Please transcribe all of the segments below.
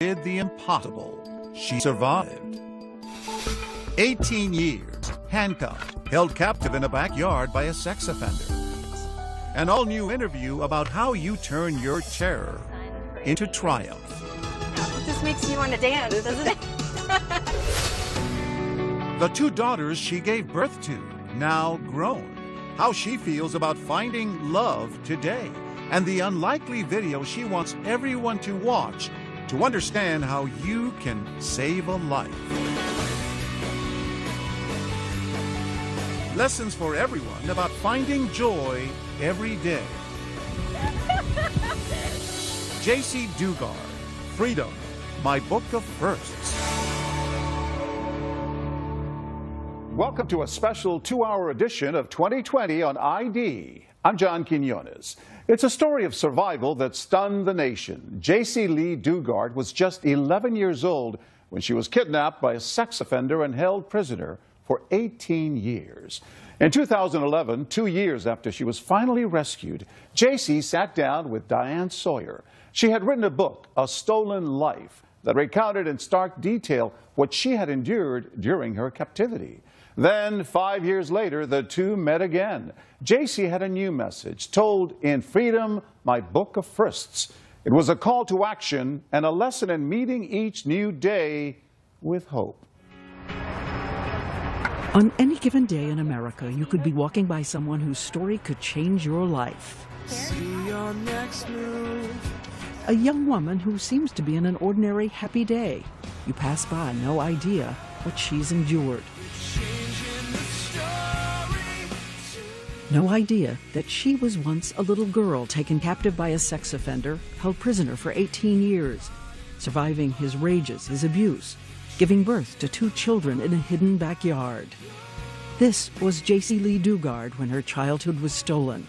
did the impossible. She survived. 18 years, handcuffed, held captive in a backyard by a sex offender. An all-new interview about how you turn your terror into triumph. This makes me want to dance, doesn't it? The 2 daughters she gave birth to, now grown. How she feels about finding love today. And the unlikely video she wants everyone to watch to understand how you can save a life. Lessons for everyone about finding joy every day. Jaycee Dugard, Freedom, My Book of Firsts. Welcome to a special 2-hour edition of 2020 on ID. I'm John Quinones. It's a story of survival that stunned the nation. Jaycee Lee Dugard was just 11 years old when she was kidnapped by a sex offender and held prisoner for 18 years. In 2011, 2 years after she was finally rescued, Jaycee sat down with Diane Sawyer. She had written a book, A Stolen Life, that recounted in stark detail what she had endured during her captivity. Then, 5 years later, the two met again. Jaycee had a new message, told in Freedom, My Book of Firsts. It was a call to action and a lesson in meeting each new day with hope. On any given day in America, you could be walking by someone whose story could change your life. See your next move. A young woman who seems to be in an ordinary, happy day. You pass by, no idea what she's endured. No idea that she was once a little girl taken captive by a sex offender, held prisoner for 18 years, surviving his rages, his abuse, giving birth to 2 children in a hidden backyard. This was Jaycee Lee Dugard when her childhood was stolen.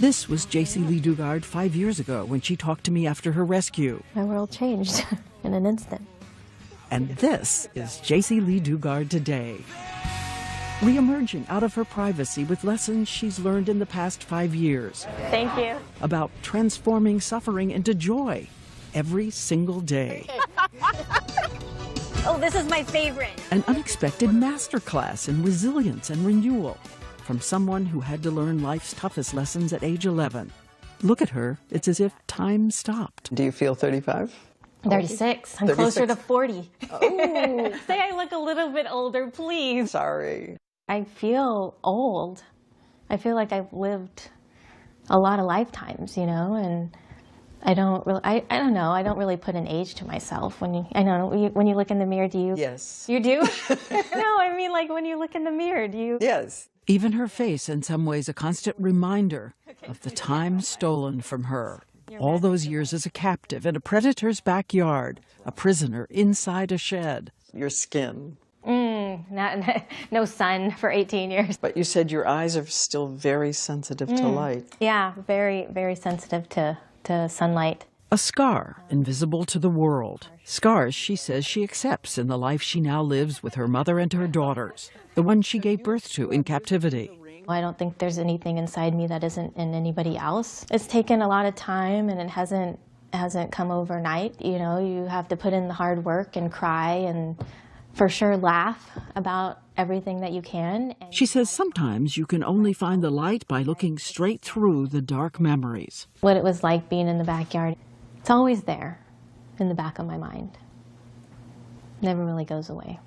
This was Jaycee Lee Dugard 5 years ago when she talked to me after her rescue. My world changed in an instant. And this is Jaycee Lee Dugard today. Re-emerging out of her privacy with lessons she's learned in the past 5 years. Thank you. About transforming suffering into joy every single day. Oh, this is my favorite. An unexpected masterclass in resilience and renewal from someone who had to learn life's toughest lessons at age 11. Look at her. It's as if time stopped. Do you feel 35? 36. I'm 36. closer to 40. Oh. Say I look a little bit older, please. Sorry. I feel old. I feel like I've lived a lot of lifetimes, you know, and I don't really, I don't know, I don't really put an age to myself. When you look in the mirror, do you? Yes. You do? No, I mean, like, when you look in the mirror, do you? Yes. Even her face, in some ways, a constant reminder of the time stolen from her. All those years as a captive in a predator's backyard, a prisoner inside a shed. Your skin. No sun for 18 years. But you said your eyes are still very sensitive to light. Yeah, very, very sensitive to sunlight. A scar, invisible to the world. Scars she says she accepts in the life she now lives with her mother and her daughters, the one she gave birth to in captivity. I don't think there's anything inside me that isn't in anybody else. It's taken a lot of time, and it hasn't come overnight. You know, you have to put in the hard work and cry and for sure laugh about everything that you can. She says sometimes you can only find the light by looking straight through the dark memories. What it was like being in the backyard, it's always there in the back of my mind. Never really goes away.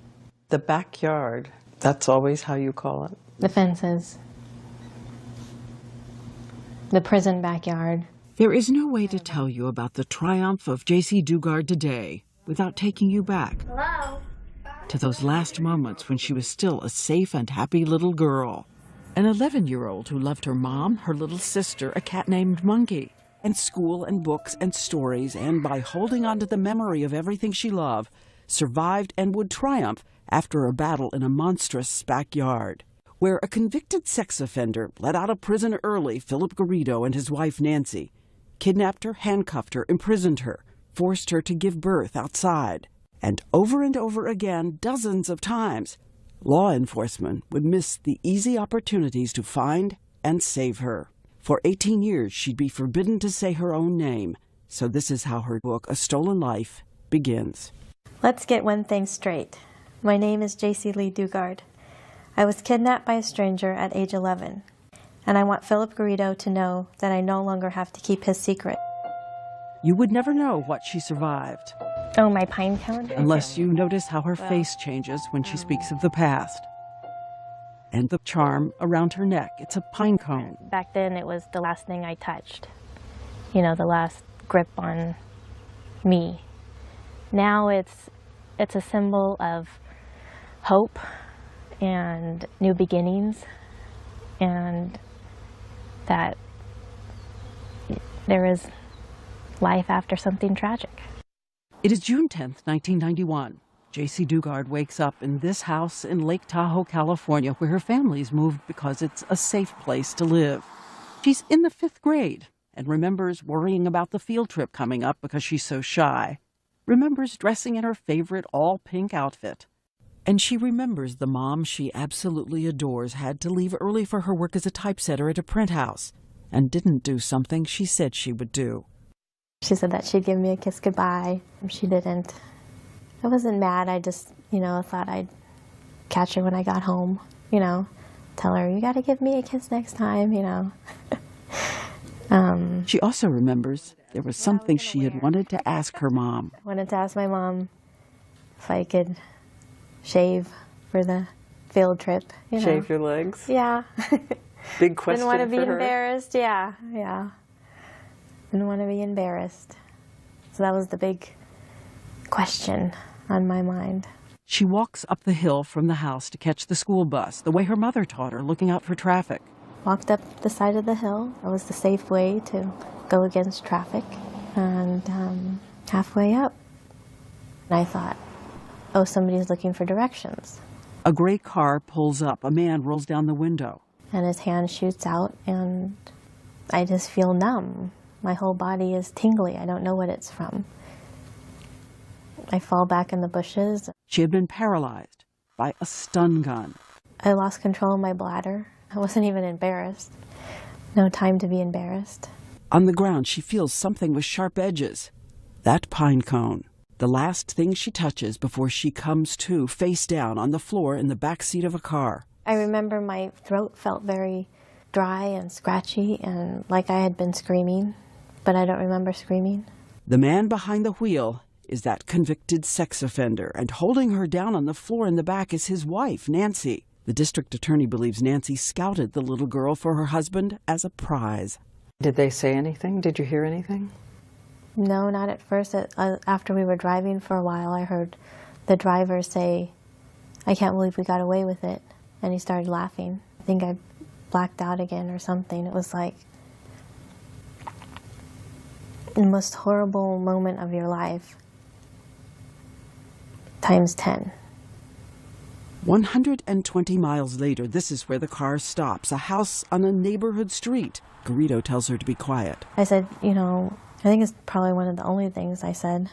The backyard, that's always how you call it. The fences. The prison backyard. There is no way to tell you about the triumph of Jaycee Dugard today without taking you back. Hello? To those last moments when she was still a safe and happy little girl. An 11-year-old who loved her mom, her little sister, a cat named Monkey, and school and books and stories, and by holding on to the memory of everything she loved, survived and would triumph after a battle in a monstrous backyard, where a convicted sex offender let out of prison early Philip Garrido and his wife Nancy, kidnapped her, handcuffed her, imprisoned her, forced her to give birth outside. And over again, dozens of times, law enforcement would miss the easy opportunities to find and save her. For 18 years, she'd be forbidden to say her own name. So this is how her book, A Stolen Life, begins. Let's get one thing straight. My name is Jaycee Lee Dugard. I was kidnapped by a stranger at age 11, and I want Philip Garrido to know that I no longer have to keep his secret. You would never know what she survived, Oh, my pine cone? unless you notice how her face changes when she speaks of the past. And the charm around her neck, it's a pine cone. Back then, it was the last thing I touched. You know, the last grip on me. Now it's a symbol of hope and new beginnings, and that there is life after something tragic. It is June 10th, 1991. Jaycee Dugard wakes up in this house in Lake Tahoe, California, where her family's moved because it's a safe place to live. She's in the 5th grade and remembers worrying about the field trip coming up because she's so shy. Remembers dressing in her favorite all-pink outfit. And she remembers the mom she absolutely adores had to leave early for her work as a typesetter at a print house and didn't do something she said she would do. She said that she'd give me a kiss goodbye. She didn't. I wasn't mad. I just, thought I'd catch her when I got home, tell her, you got to give me a kiss next time, She also remembers there was something she had wanted to ask her mom. I wanted to ask my mom if I could shave for the field trip. Shave your legs? Yeah. Big question Didn't want to be for her. embarrassed. Yeah. Didn't want to be embarrassed. So that was the big question on my mind. She walks up the hill from the house to catch the school bus, the way her mother taught her, looking out for traffic. Walked up the side of the hill. That was the safe way to go against traffic. And halfway up, I thought, oh, somebody's looking for directions. A gray car pulls up. A man rolls down the window. And his hand shoots out, and I just feel numb. My whole body is tingly. I don't know what it's from. I fall back in the bushes. She had been paralyzed by a stun gun. I lost control of my bladder. I wasn't even embarrassed. No time to be embarrassed. On the ground, she feels something with sharp edges. That pine cone. The last thing she touches before she comes to, face down on the floor in the back seat of a car. I remember my throat felt very dry and scratchy and like I had been screaming, but I don't remember screaming. The man behind the wheel is that convicted sex offender, and holding her down on the floor in the back is his wife, Nancy. The district attorney believes Nancy scouted the little girl for her husband as a prize. Did they say anything? Did you hear anything? No, not at first. After we were driving for a while, I heard the driver say, I can't believe we got away with it. And he started laughing. I think I blacked out again or something. It was like the most horrible moment of your life times 10. 120 miles later, this is where the car stops, a house on a neighborhood street. Garrido tells her to be quiet. I said, I think it's probably one of the only things I said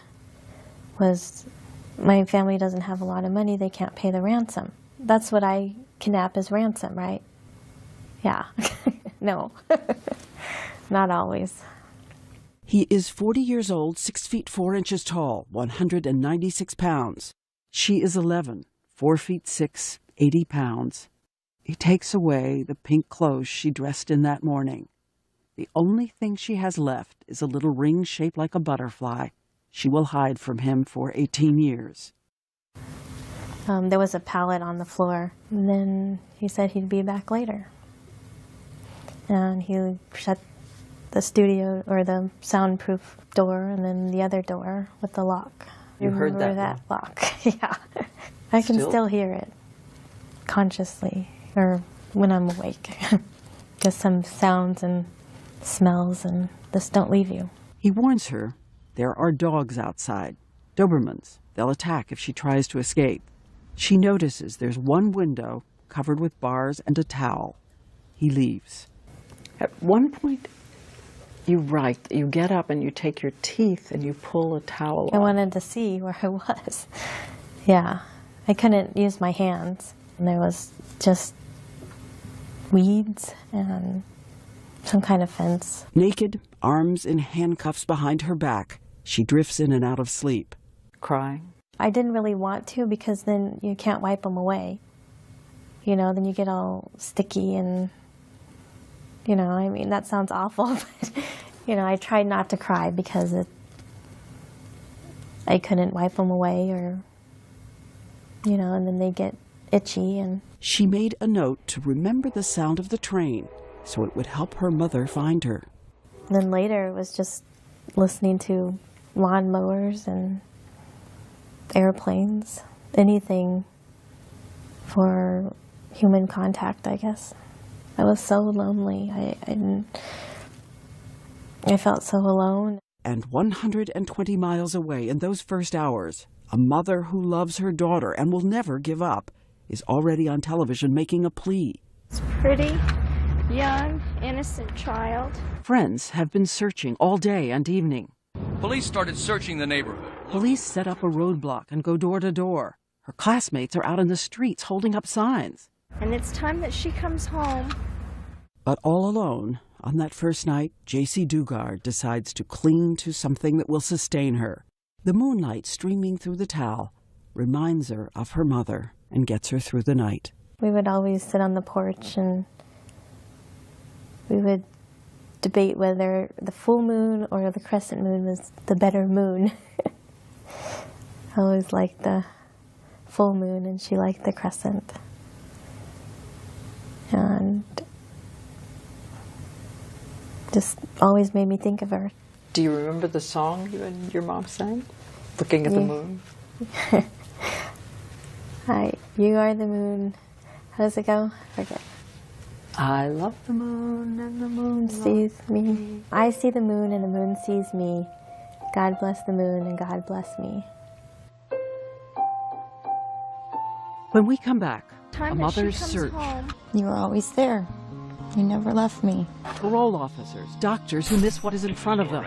was, my family doesn't have a lot of money, they can't pay the ransom. That's what I kidnap as ransom, right? Yeah. No. Not always. He is 40 years old, 6 feet 4 inches tall, 196 pounds. She is 11, 4 feet 6, 80 pounds. He takes away the pink clothes she dressed in that morning. The only thing she has left is a little ring shaped like a butterfly. She will hide from him for 18 years. There was a pallet on the floor, and then he said he'd be back later. And he shut the studio or the soundproof door and then the other door with the lock. You heard Remember that lock? Yeah. I can still hear it consciously or when I'm awake. Just some sounds and smells and just don't leave you. He warns her there are dogs outside, Dobermans. They'll attack if she tries to escape. She notices there's one window covered with bars and a towel. He leaves. At one point, you get up and you take your teeth and you pull a towel off. I wanted to see where I was. Yeah. I couldn't use my hands. And there was just weeds and some kind of fence. Naked, arms in handcuffs behind her back, she drifts in and out of sleep. crying? I didn't really want to because then you can't wipe them away. You know, then you get all sticky and, you know, I mean, that sounds awful, but, you know, I tried not to cry because I couldn't wipe them away or, you know, and then they get itchy. And She made a note to remember the sound of the train so it would help her mother find her. then later it was just listening to lawnmowers and airplanes, anything for human contact, I guess. I was so lonely. I felt so alone. And 120 miles away in those first hours, a mother who loves her daughter and will never give up is already on television making a plea. It's pretty, young, innocent child. Friends have been searching all day and evening. Police started searching the neighborhood. Police set up a roadblock and go door to door. Her classmates are out in the streets holding up signs. And it's time that she comes home. But all alone, on that first night, Jaycee Dugard decides to cling to something that will sustain her. The moonlight streaming through the towel reminds her of her mother and gets her through the night. We would always sit on the porch and we would debate whether the full moon or the crescent moon was the better moon. I always liked the full moon and she liked the crescent. And just always made me think of her. Do you remember the song you and your mom sang? Looking at the moon? Hi, you are the moon. How does it go? I forget. I love the moon and the moon Sees me. I see the moon and the moon sees me. God bless the moon and God bless me. When we come back, a Time that mother's she comes search. home. You were always there. You never left me. Parole officers, doctors who miss what is in front of them.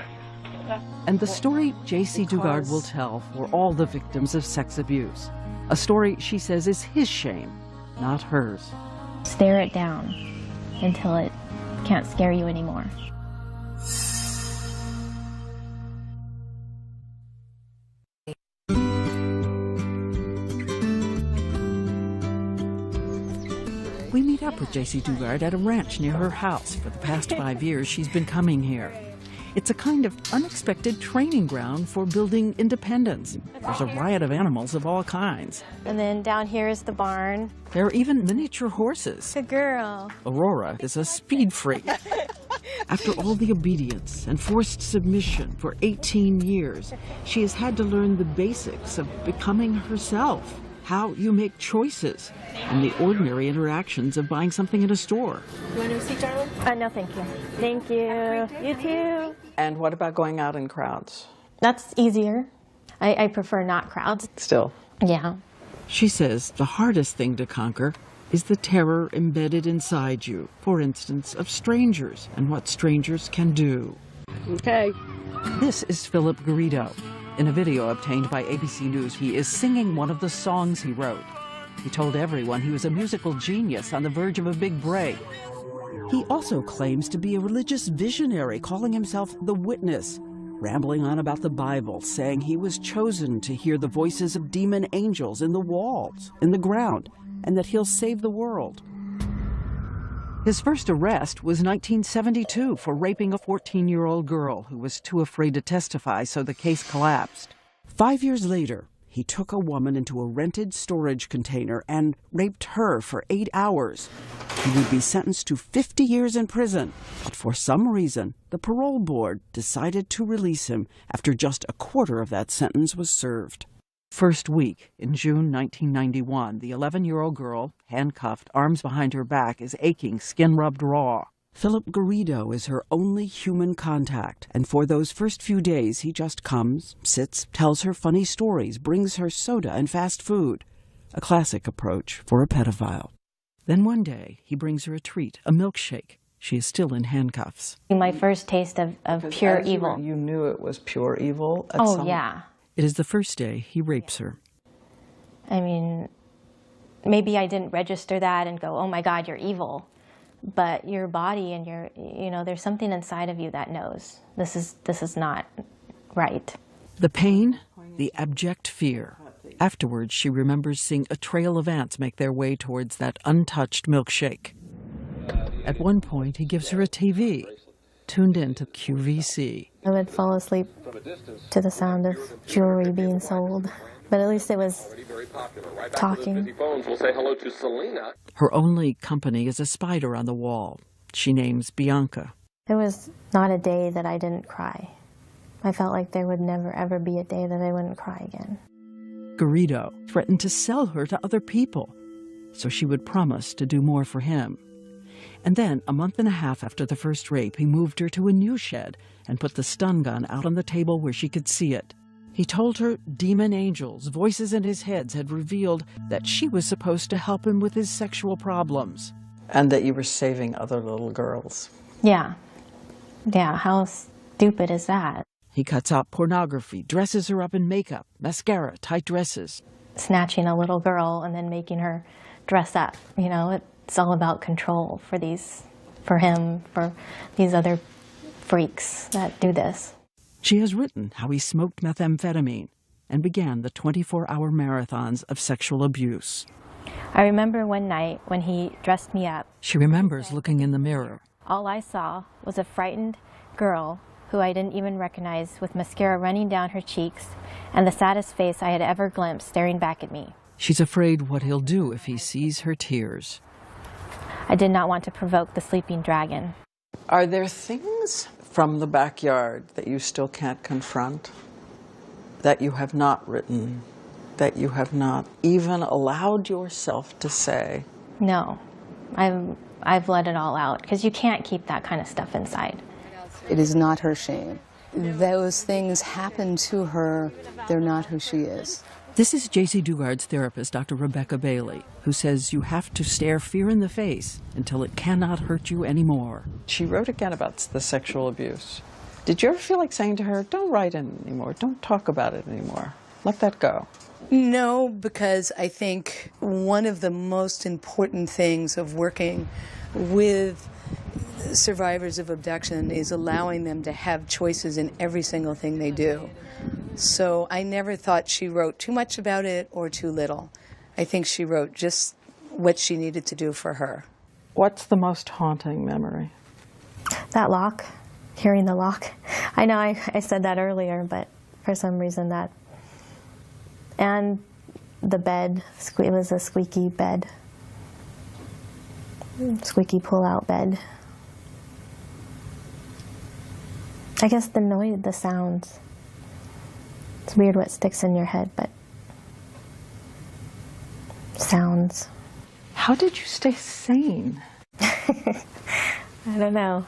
And the story Jaycee Dugard will tell for all the victims of sex abuse. A story she says is his shame, not hers. Stare it down until it can't scare you anymore. We meet up with Jaycee Dugard at a ranch near her house. For the past 5 years, she's been coming here. It's a kind of unexpected training ground for building independence. There's a riot of animals of all kinds. And then down here is the barn. There are even miniature horses. Good girl. Aurora is a speed freak. After all the obedience and forced submission for 18 years, she has had to learn the basics of becoming herself, how you make choices, and the ordinary interactions of buying something in a store. You want to see Darwin? No, thank you. Thank you. You too. And what about going out in crowds? That's easier. I prefer not crowds. Still. Yeah. She says the hardest thing to conquer is the terror embedded inside you, for instance, of strangers and what strangers can do. Okay. This is Philip Garrido. In a video obtained by ABC News, he is singing one of the songs he wrote. He told everyone he was a musical genius on the verge of a big break. He also claims to be a religious visionary, calling himself the Witness, rambling on about the Bible, saying he was chosen to hear the voices of demon angels in the walls, in the ground, and that he'll save the world. His first arrest was 1972 for raping a 14-year-old girl who was too afraid to testify, so the case collapsed. 5 years later, he took a woman into a rented storage container and raped her for 8 hours. He would be sentenced to 50 years in prison, but for some reason, the parole board decided to release him after just a quarter of that sentence was served. First week, in June 1991, the 11-year-old girl, handcuffed, arms behind her back, is aching, skin rubbed raw. Philip Garrido is her only human contact, and for those first few days he just comes, sits, tells her funny stories, brings her soda and fast food. A classic approach for a pedophile. Then one day, he brings her a treat, a milkshake. She is still in handcuffs. My first taste of pure evil. You knew it was pure evil? Yeah. It is the first day he rapes her. I mean, maybe I didn't register that and go, oh my God, you're evil. But your body and there's something inside of you that knows this is not right. The pain the abject fear. Afterwards, she remembers seeing a trail of ants make their way towards that untouched milkshake. At one point, he gives her a TV, tuned in to QVC. I would fall asleep to the sound of jewelry being sold, but at least it was talking. Her only company is a spider on the wall. She names Bianca. There was not a day that I didn't cry. I felt like there would never, ever be a day that I wouldn't cry again. Garrido threatened to sell her to other people, so she would promise to do more for him. And then, a month and a half after the first rape, he moved her to a new shed and put the stun gun out on the table where she could see it. He told her demon angels, voices in his head, had revealed that she was supposed to help him with his sexual problems. And that you were saving other little girls. Yeah. Yeah, how stupid is that? He cuts out pornography, dresses her up in makeup, mascara, tight dresses. Snatching a little girl and then making her dress up. You know, it's all about control for him, for these other freaks that do this. She has written how he smoked methamphetamine and began the 24-hour marathons of sexual abuse. I remember one night when he dressed me up. She remembers looking in the mirror. All I saw was a frightened girl who I didn't even recognize, with mascara running down her cheeks and the saddest face I had ever glimpsed staring back at me. She's afraid what he'll do if he sees her tears. I did not want to provoke the sleeping dragon. Are there things from the backyard that you still can't confront, that you have not written, that you have not even allowed yourself to say? No, I've let it all out, because you can't keep that kind of stuff inside. It is not her shame. Those things happen to her. They're not who she is. This is Jaycee Dugard's therapist, Dr. Rebecca Bailey, who says you have to stare fear in the face until it cannot hurt you anymore. She wrote again about the sexual abuse. Did you ever feel like saying to her, don't write it anymore, don't talk about it anymore, let that go? No, because I think one of the most important things of working with survivors of abduction is allowing them to have choices in every single thing they do. So I never thought she wrote too much about it or too little. I think she wrote just what she needed to do for her. What's the most haunting memory? That lock, hearing the lock. I know I said that earlier, but for some reason that. And the bed, it was a squeaky bed. Squeaky pull-out bed. I guess the noise, the sounds. It's weird what sticks in your head, but sounds. How did you stay sane? I don't know.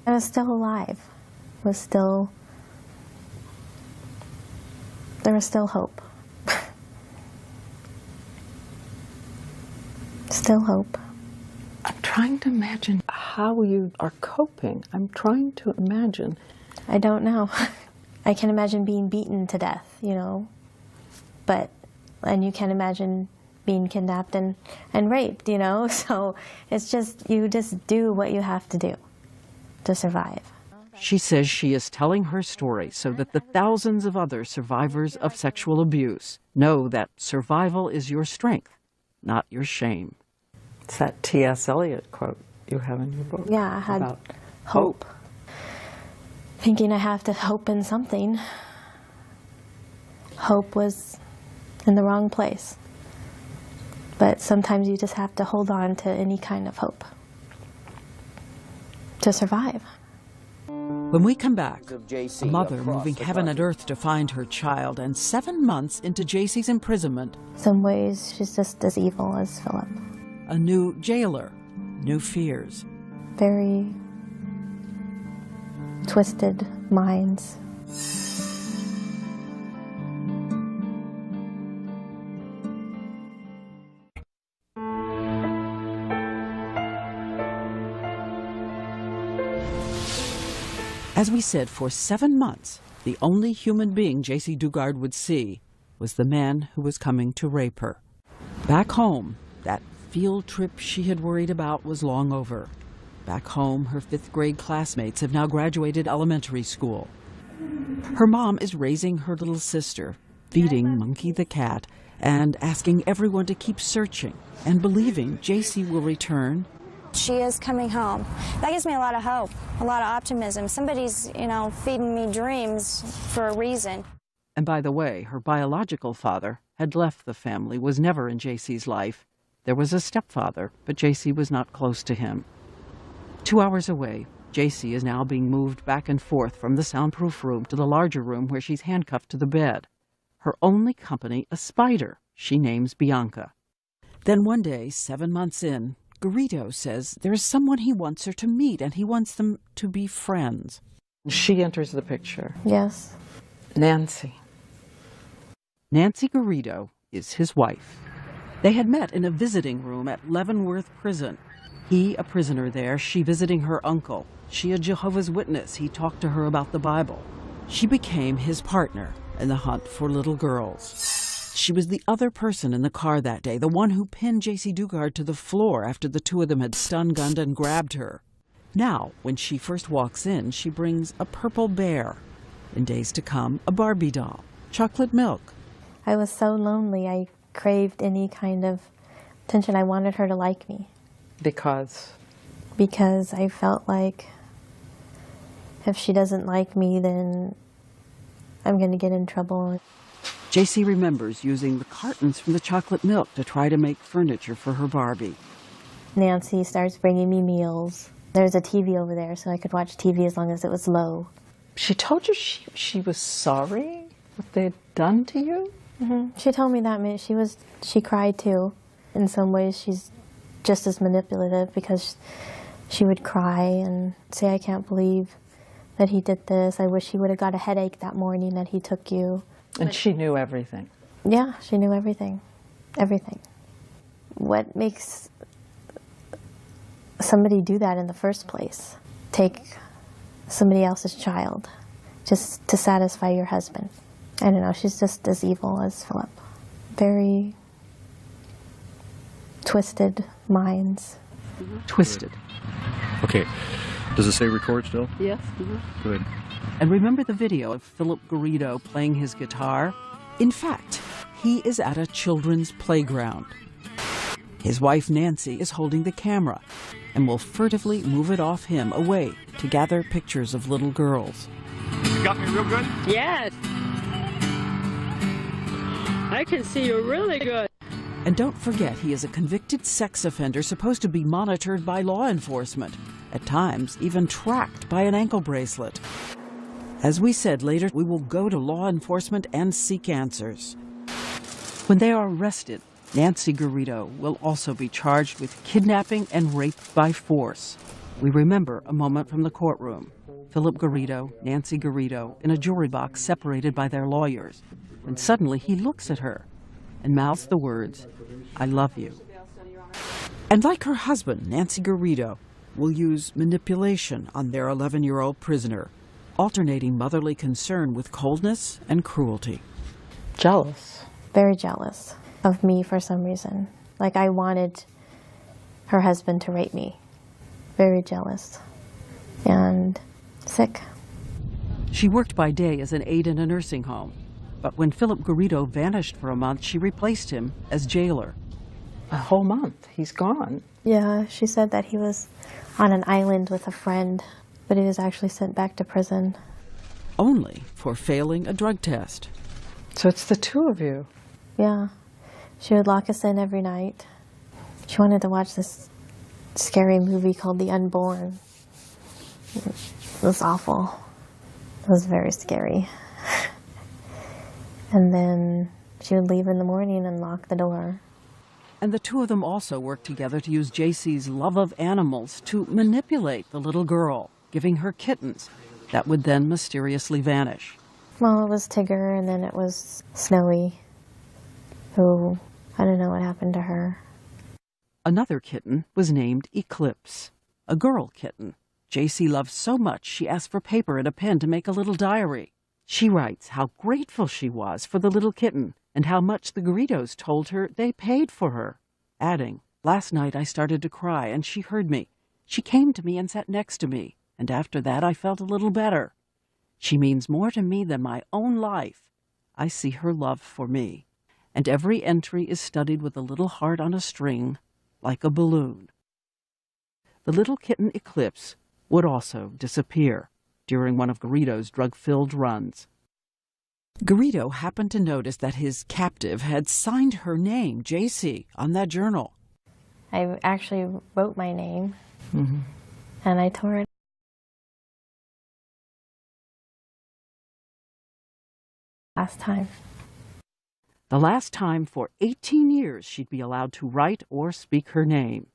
I was still alive. There was still hope. Still hope. I'm trying to imagine how you are coping. I'm trying to imagine. I don't know. I can imagine being beaten to death, you know, and you can imagine being kidnapped and raped, you know, so it's just, you just do what you have to do to survive. She says she is telling her story so that the thousands of other survivors of sexual abuse know that survival is your strength, not your shame. It's that T.S. Eliot quote you have in your book. Yeah, I had about hope. Thinking I have to hope in something. Hope was in the wrong place. But sometimes you just have to hold on to any kind of hope to survive. When we come back, a mother moving heaven and earth to find her child, and 7 months into Jaycee's imprisonment. Some ways she's just as evil as Philip. A new jailer, new fears. Very twisted minds. As we said, for 7 months, the only human being Jaycee Dugard would see was the man who was coming to rape her. Back home, that field trip she had worried about was long over. Back home, her 5th grade classmates have now graduated elementary school. Her mom is raising her little sister, feeding Monkey the cat, and asking everyone to keep searching and believing Jaycee will return. She is coming home. That gives me a lot of hope, a lot of optimism. Somebody's, feeding me dreams for a reason. And by the way, her biological father had left the family, was never in Jaycee's life. There was a stepfather, but Jaycee was not close to him. 2 hours away, Jaycee is now being moved back and forth from the soundproof room to the larger room where she's handcuffed to the bed. Her only company, a spider, she names Bianca. Then one day, 7 months in, Garrido says there is someone he wants her to meet, and he wants them to be friends. She enters the picture. Yes. Nancy. Nancy Garrido is his wife. They had met in a visiting room at Leavenworth Prison. He, a prisoner there, she visiting her uncle. She, a Jehovah's Witness. He talked to her about the Bible. She became his partner in the hunt for little girls. She was the other person in the car that day, the one who pinned Jaycee Dugard to the floor after the two of them had stun-gunned and grabbed her. Now, when she first walks in, she brings a purple bear. In days to come, a Barbie doll, chocolate milk. I was so lonely. I craved any kind of attention. I wanted her to like me. Because I felt like if she doesn't like me, then I'm going to get in trouble. Jaycee remembers using the cartons from the chocolate milk to try to make furniture for her Barbie. Nancy starts bringing me meals. There's a TV over there, so I could watch TV as long as it was low. she told you she was sorry what they had done to you? Mm-hmm. She told me that she cried too. In some ways, she's just as manipulative because she would cry and say, "I can't believe that he did this. I wish he would have got a headache that morning that he took you." And she knew everything. Yeah, she knew everything. Everything. What makes somebody do that in the first place? Take somebody else's child just to satisfy your husband. I don't know, she's just as evil as Philip. Very twisted minds. Twisted. Okay. Does it say record still? Yes. Good. And remember the video of Philip Garrido playing his guitar? In fact, he is at a children's playground. His wife Nancy is holding the camera and will furtively move it off him away to gather pictures of little girls. You got me real good? Yes. I can see you really good. And don't forget, he is a convicted sex offender supposed to be monitored by law enforcement, at times even tracked by an ankle bracelet. As we said later, we will go to law enforcement and seek answers. When they are arrested, Nancy Garrido will also be charged with kidnapping and rape by force. We remember a moment from the courtroom. Philip Garrido, Nancy Garrido, in a jury box separated by their lawyers. When suddenly he looks at her and mouths the words, "I love you." And like her husband, Nancy Garrido will use manipulation on their 11-year-old prisoner, alternating motherly concern with coldness and cruelty. Jealous. Very jealous of me for some reason. Like I wanted her husband to rape me. Very jealous and sick. She worked by day as an aide in a nursing home, but when Philip Garrido vanished for a month, she replaced him as jailer. A whole month. He's gone. Yeah, she said that he was on an island with a friend, but he was actually sent back to prison. Only for failing a drug test. So it's the two of you. Yeah. She would lock us in every night. She wanted to watch this scary movie called The Unborn. It was awful. It was very scary. And then she would leave in the morning and lock the door. And the two of them also worked together to use Jaycee's love of animals to manipulate the little girl, giving her kittens that would then mysteriously vanish. Well, it was Tigger, and then it was Snowy, who, I don't know what happened to her. Another kitten was named Eclipse, a girl kitten. Jaycee loved so much she asked for paper and a pen to make a little diary. She writes how grateful she was for the little kitten and how much the Garridos told her they paid for her, adding, "Last night I started to cry and she heard me. She came to me and sat next to me, and after that I felt a little better. She means more to me than my own life. I see her love for me. And every entry is studied with a little heart on a string, like a balloon. The little kitten Eclipse would also disappear during one of Garrido's drug-filled runs. Garrido happened to notice that his captive had signed her name, Jaycee, on that journal. I actually wrote my name, Mm-hmm. and I tore it. Last time. The last time for 18 years she'd be allowed to write or speak her name.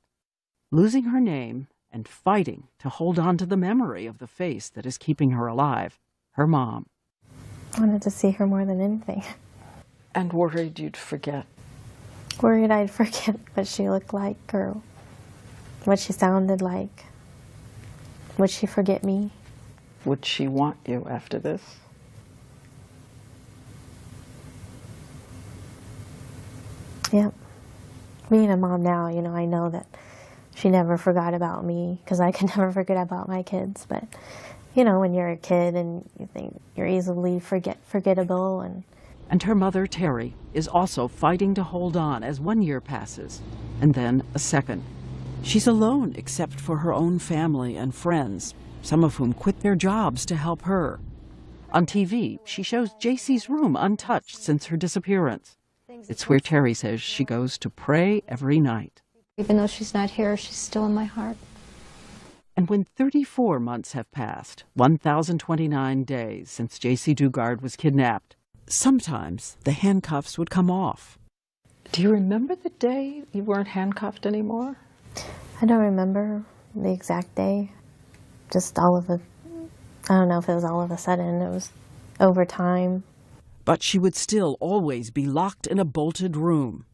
Losing her name and fighting to hold on to the memory of the face that is keeping her alive, her mom. I wanted to see her more than anything. And worried you'd forget. Worried I'd forget what she looked like or what she sounded like. Would she forget me? Would she want you after this? Yep. Being a mom now, you know, I know that she never forgot about me because I can never forget about my kids. But, you know, when you're a kid and you think you're easily forgettable. And her mother, Terry, is also fighting to hold on as 1 year passes, and then a second. She's alone except for her own family and friends, some of whom quit their jobs to help her. On TV, she shows Jaycee's room untouched since her disappearance. It's where Terry says she goes to pray every night. Even though she's not here, she's still in my heart. And when 34 months have passed, 1,029 days since Jaycee Dugard was kidnapped, sometimes the handcuffs would come off. Do you remember the day you weren't handcuffed anymore? I don't remember the exact day. Just all of it. I don't know if it was all of a sudden. It was over time. But she would still always be locked in a bolted room.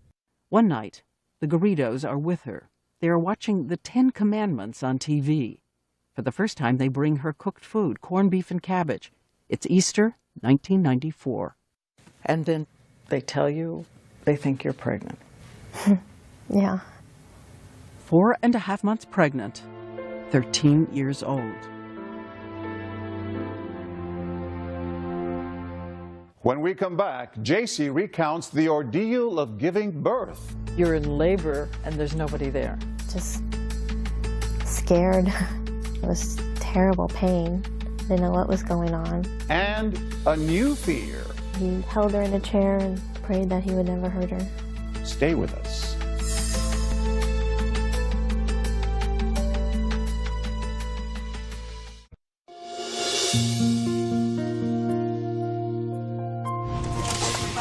One night, the Garridos are with her. They are watching the 10 Commandments on TV. For the first time, they bring her cooked food, corned beef and cabbage. It's Easter, 1994. And then they tell you they think you're pregnant. Yeah. 4.5 months pregnant, 13 years old. When we come back, Jaycee recounts the ordeal of giving birth. You're in labor and there's nobody there. Just scared. It was terrible pain. Didn't know what was going on. And a new fear. He held her in a chair and prayed that he would never hurt her. Stay with us.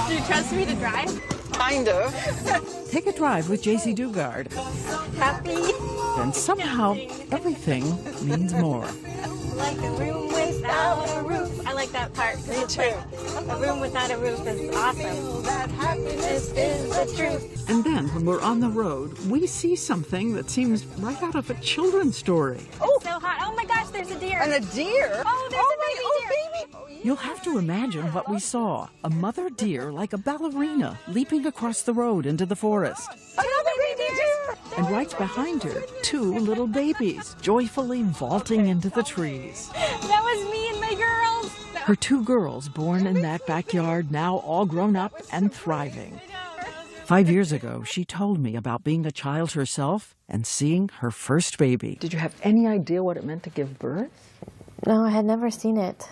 Do you trust me to drive? Kind of. Take a drive with Jaycee Dugard. Happy. And somehow, everything means more. Like a room without a roof. I like that part. Me too. A room without a roof is awesome. That happiness is the truth. And then, when we're on the road, we see something that seems right out of a children's story. Oh, so hot. Oh my gosh, there's a deer. And a deer? Oh, there's a baby deer. You'll have to imagine what we saw. A mother deer like a ballerina leaping across the road into the forest. Another baby deer. And right behind her, 2 little babies joyfully vaulting into the trees. That was me and my girls. Her 2 girls born in that backyard, now all grown up and thriving. 5 years ago, she told me about being a child herself and seeing her first baby. Did you have any idea what it meant to give birth? No, I had never seen it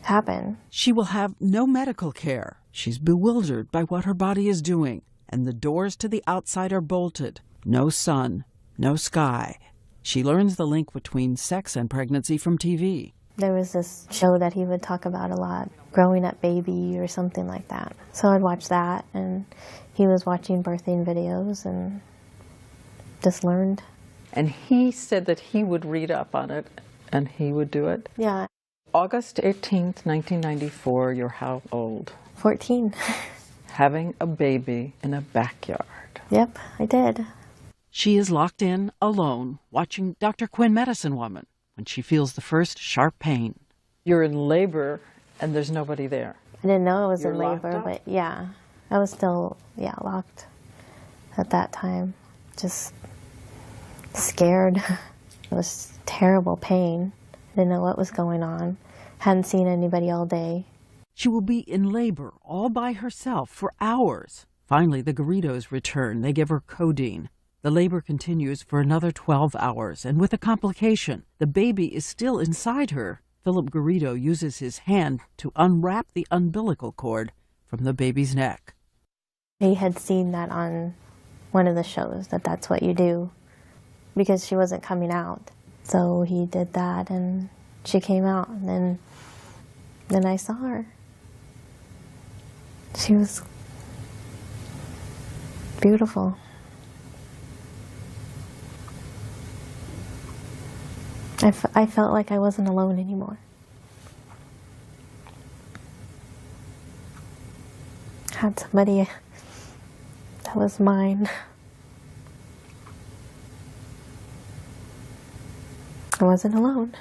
happen. She will have no medical care. She's bewildered by what her body is doing, and the doors to the outside are bolted. No sun, no sky. She learns the link between sex and pregnancy from TV. There was this show that he would talk about a lot, Growing Up Baby or something like that. So I'd watch that, and he was watching birthing videos and just learned. And he said that he would read up on it and he would do it? Yeah. August 18th, 1994, you're how old? 14. Having a baby in a backyard. Yep, I did. She is locked in, alone, watching Dr. Quinn Medicine Woman when she feels the first sharp pain. You're in labor and there's nobody there. I didn't know I was You're in labor, but yeah, I was still, locked at that time. Just scared. It was terrible pain. I didn't know what was going on. Hadn't seen anybody all day. She will be in labor all by herself for hours. Finally, the Garridos return. They give her codeine. The labor continues for another 12 hours, and with a complication, the baby is still inside her. Philip Garrido uses his hand to unwrap the umbilical cord from the baby's neck. He had seen that on one of the shows, that's what you do, because she wasn't coming out. So he did that, and she came out, and then I saw her. She was beautiful. I felt like I wasn't alone anymore. Had somebody that was mine. I wasn't alone.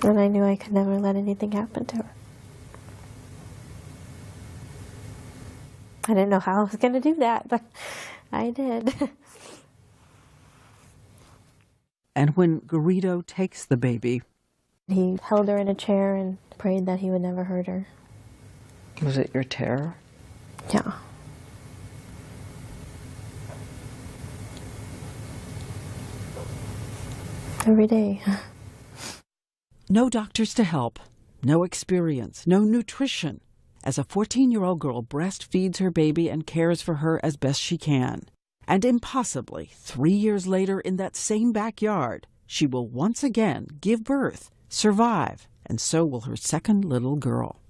And I knew I could never let anything happen to her. I didn't know how I was going to do that, but I did. And when Garrido takes the baby, he held her in a chair and prayed that he would never hurt her. Was it your terror? Yeah. Every day. no doctors to help, no experience, no nutrition. As a 14-year-old girl breastfeeds her baby and cares for her as best she can. And impossibly, 3 years later in that same backyard, she will once again give birth, survive, and so will her second little girl.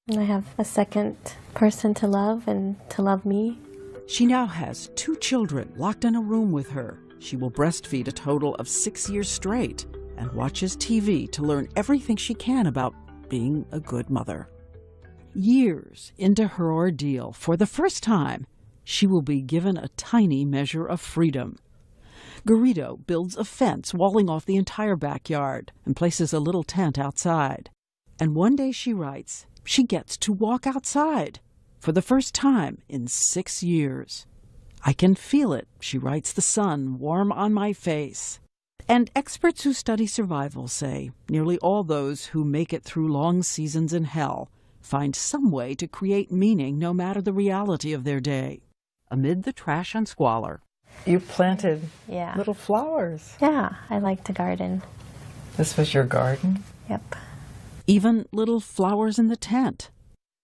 And I have a second person to love and to love me. She now has 2 children locked in a room with her. She will breastfeed a total of 6 years straight and watches TV to learn everything she can about being a good mother. Years into her ordeal, for the first time, she will be given a tiny measure of freedom. Garrido builds a fence walling off the entire backyard and places a little tent outside. And one day, she writes, she gets to walk outside for the first time in 6 years. I can feel it, she writes, the sun warm on my face. And experts who study survival say nearly all those who make it through long seasons in hell find some way to create meaning no matter the reality of their day. Amid the trash and squalor, you planted little flowers. Yeah, I like to garden. This was your garden? Yep. Even little flowers in the tent.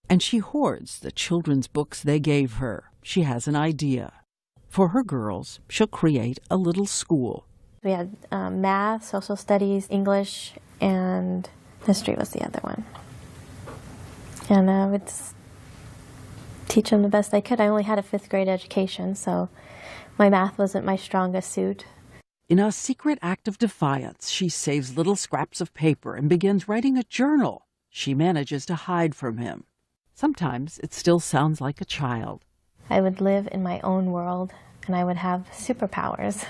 And she hoards the children's books they gave her. She has an idea. For her girls, she'll create a little school. We had math, social studies, English, and history was the other one. And I would teach them the best I could. I only had a 5th grade education, so my math wasn't my strongest suit. In a secret act of defiance, she saves little scraps of paper and begins writing a journal she manages to hide from him. Sometimes it still sounds like a child. I would live in my own world, and I would have superpowers,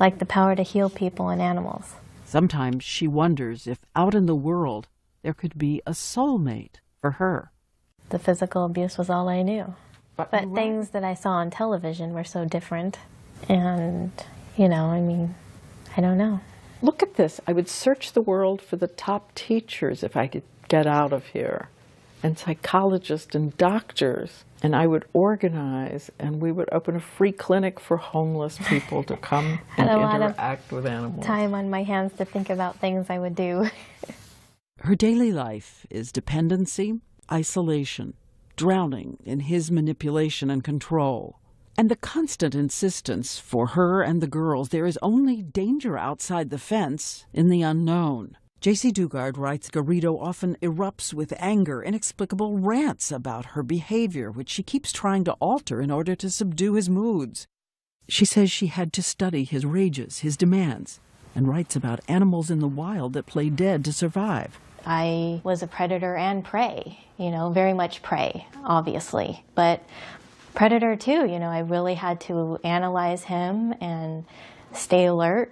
like the power to heal people and animals. Sometimes she wonders if out in the world there could be a soulmate for her. The physical abuse was all I knew. But things that I saw on television were so different. And, I don't know. Look at this. I would search the world for the top teachers if I could get out of here, and psychologists and doctors. And I would organize, and we would open a free clinic for homeless people to come and interact with animals. Time on my hands to think about things I would do. Her daily life is dependency, isolation, drowning in his manipulation and control, and the constant insistence for her and the girls there is only danger outside the fence in the unknown. Jaycee Dugard writes Garrido often erupts with anger, inexplicable rants about her behavior, which she keeps trying to alter in order to subdue his moods. She says she had to study his rages, his demands, and writes about animals in the wild that play dead to survive. I was a predator and prey, very much prey, obviously. But predator too, I really had to analyze him and stay alert,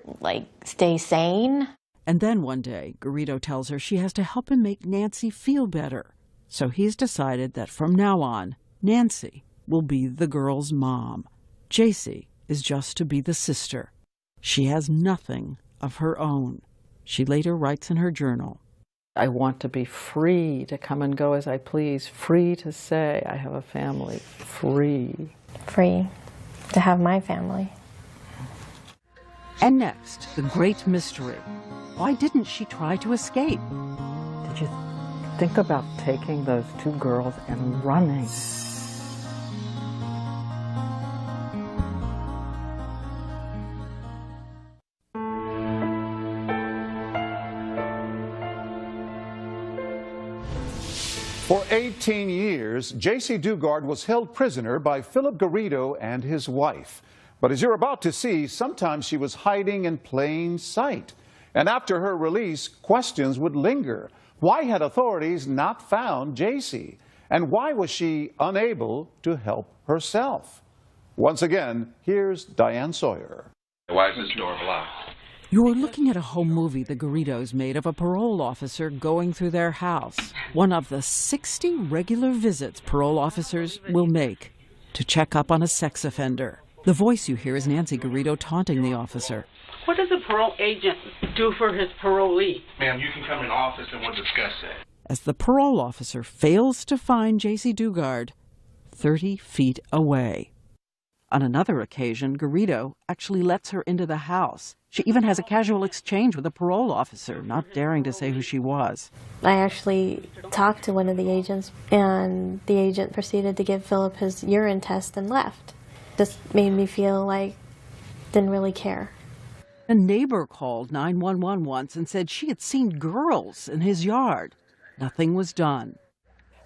stay sane. And then one day, Garrido tells her she has to help him make Nancy feel better. So he's decided that from now on, Nancy will be the girl's mom. Jaycee is just to be the sister. She has nothing of her own. She later writes in her journal, I want to be free to come and go as I please, free to say I have a family, free. Free to have my family. And next, the great mystery. Why didn't she try to escape? Did you think about taking those two girls and running? For 18 years, Jaycee Dugard was held prisoner by Philip Garrido and his wife. But as you're about to see, sometimes she was hiding in plain sight. And after her release, questions would linger. Why had authorities not found Jaycee? And why was she unable to help herself? Once again, here's Diane Sawyer. Why is this door blocked? You're looking at a home movie the Garridos made of a parole officer going through their house. One of the 60 regular visits parole officers will make to check up on a sex offender. The voice you hear is Nancy Garrido taunting the officer. What does a parole agent do for his parolee? Ma'am, you can come in the office and we'll discuss that. As the parole officer fails to find Jaycee Dugard 30 feet away. On another occasion, Garrido actually lets her into the house. She even has a casual exchange with a parole officer, not daring to say who she was. I actually talked to one of the agents, and the agent proceeded to give Philip his urine test and left. This made me feel like didn't really care. A neighbor called 911 once and said she had seen girls in his yard. Nothing was done.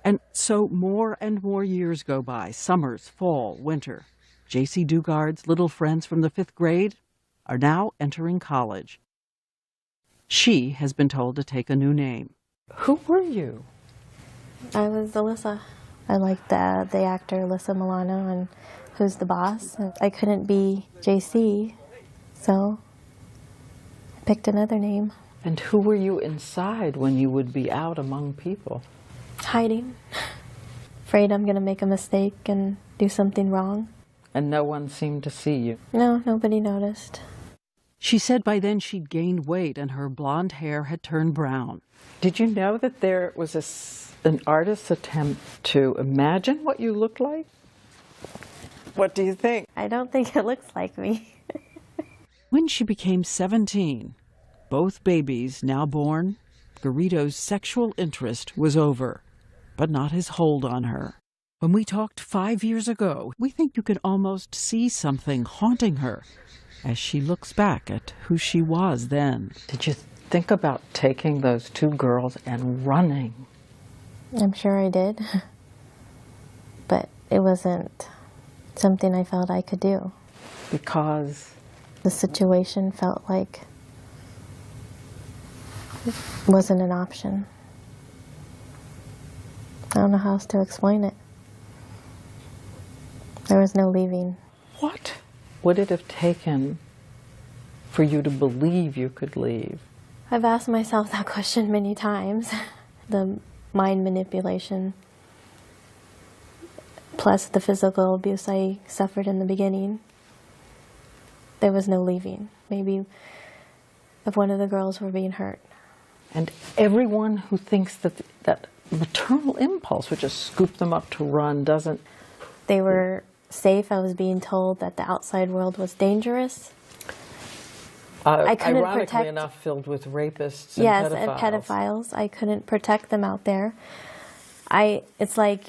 And so more and more years go by, summers, fall, winter. Jaycee Dugard's little friends from the 5th grade are now entering college. She has been told to take a new name. Who were you? I was Alyssa. I liked the actor Alyssa Milano and Who's the Boss. I couldn't be Jaycee, so I picked another name. And who were you inside when you would be out among people? Hiding. Afraid I'm going to make a mistake and do something wrong. And no one seemed to see you? No, nobody noticed. She said by then she'd gained weight and her blonde hair had turned brown. Did you know that there was an artist's attempt to imagine what you looked like? What do you think? I don't think it looks like me. When she became 17, both babies now born, Garrido's sexual interest was over, but not his hold on her. When we talked 5 years ago, we think you can almost see something haunting her as she looks back at who she was then. Did you think about taking those two girls and running? I'm sure I did, but it wasn't something I felt I could do. Because? The situation felt like it wasn't an option. I don't know how else to explain it. There was no leaving. What would it have taken for you to believe you could leave? I've asked myself that question many times. The mind manipulation, plus the physical abuse I suffered in the beginning. There was no leaving. Maybe if one of the girls were being hurt. And everyone who thinks that maternal impulse would just scoop them up to run doesn't... They were safe. I was being told that the outside world was dangerous. I couldn't ironically enough, filled with rapists and yes, pedophiles. and pedophiles. I couldn't protect them out there. It's like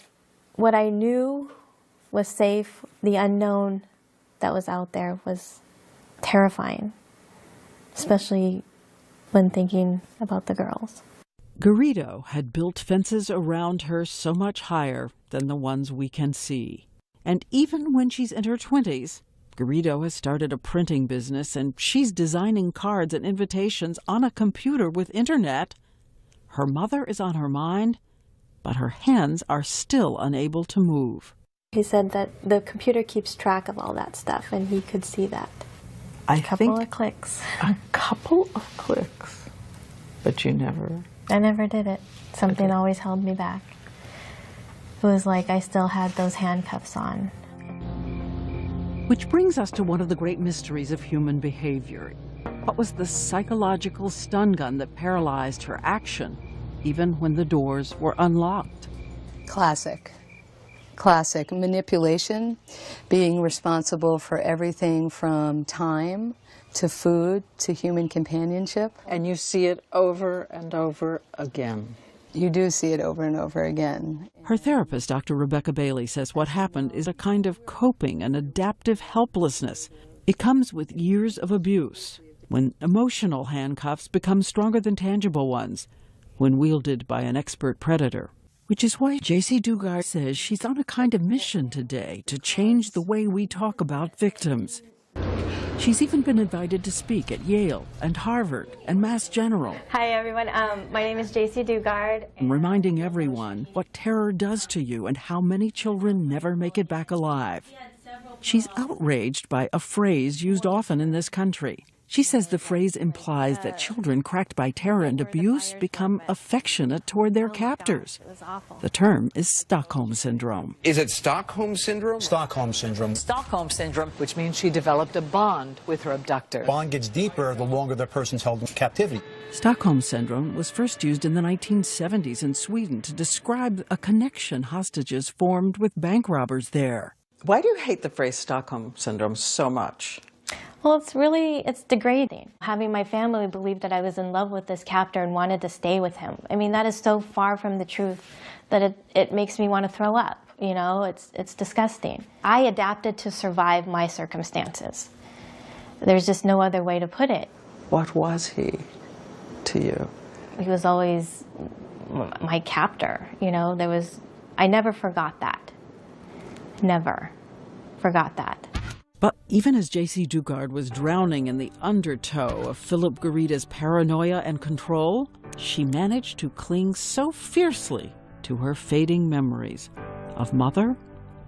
what I knew was safe, the unknown that was out there was terrifying, especially when thinking about the girls. Garrido had built fences around her so much higher than the ones we can see. And even when she's in her 20s, Garrido has started a printing business and she's designing cards and invitations on a computer with internet. Her mother is on her mind, but her hands are still unable to move. He said that the computer keeps track of all that stuff and he could see that. A couple of clicks. A couple of clicks. But you never... I never did it. Something always held me back. It was like I still had those handcuffs on. Which brings us to one of the great mysteries of human behavior. What was the psychological stun gun that paralyzed her action, even when the doors were unlocked? Classic. Classic. Manipulation, being responsible for everything from time to food to human companionship. And you see it over and over again. You do see it over and over again. Her therapist, Dr. Rebecca Bailey, says what happened is a kind of coping and adaptive helplessness. It comes with years of abuse, when emotional handcuffs become stronger than tangible ones, when wielded by an expert predator. Which is why Jaycee Dugard says she's on a kind of mission today to change the way we talk about victims. She's even been invited to speak at Yale and Harvard and Mass General. Hi, everyone. My name is Jaycee Dugard. Reminding everyone what terror does to you and how many children never make it back alive. She's outraged by a phrase used often in this country. She says the phrase implies that children cracked by terror and abuse become affectionate toward their captors. The term is Stockholm Syndrome. Is it Stockholm Syndrome? Stockholm Syndrome. Stockholm Syndrome, which means she developed a bond with her abductor. Bond gets deeper the longer the person's held in captivity. Stockholm Syndrome was first used in the 1970s in Sweden to describe a connection hostages formed with bank robbers there. Why do you hate the phrase Stockholm Syndrome so much? Well, it's degrading. Having my family believe that I was in love with this captor and wanted to stay with him. I mean, that is so far from the truth that it makes me want to throw up. You know, it's disgusting. I adapted to survive my circumstances. There's just no other way to put it. What was he to you? He was always my captor, you know. I never forgot that. Never forgot that. But even as Jaycee Dugard was drowning in the undertow of Philip Garrida's paranoia and control, she managed to cling so fiercely to her fading memories of mother,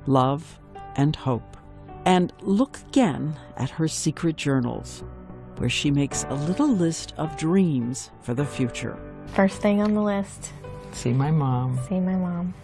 love, and hope. And look again at her secret journals, where she makes a little list of dreams for the future. First thing on the list. See my mom. See my mom.